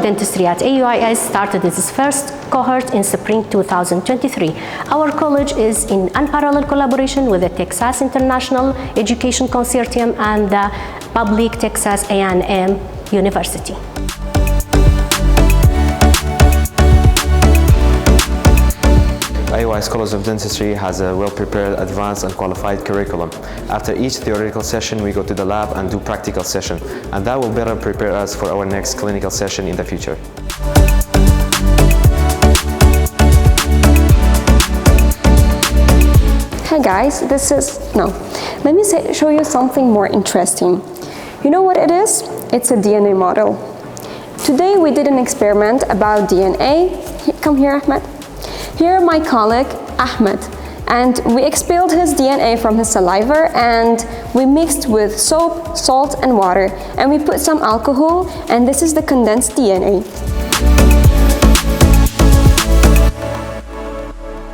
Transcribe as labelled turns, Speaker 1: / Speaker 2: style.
Speaker 1: of Dentistry at AUIS started its first cohort in spring 2023. Our college is in unparalleled collaboration with the Texas International Education Consortium and the Public Texas A&M University.
Speaker 2: AUIS College of Dentistry has a well-prepared, advanced and qualified curriculum. After each theoretical session, we go to the lab and do practical session, and that will better prepare us for our next clinical session in the future.
Speaker 3: Hey guys, let me show you something more interesting. You know what it is? It's a DNA model. Today we did an experiment about DNA. Come here, Ahmed. Here my colleague, Ahmed, and we expelled his DNA from his saliva and we mixed with soap, salt and water, and we put some alcohol, and this is the condensed DNA.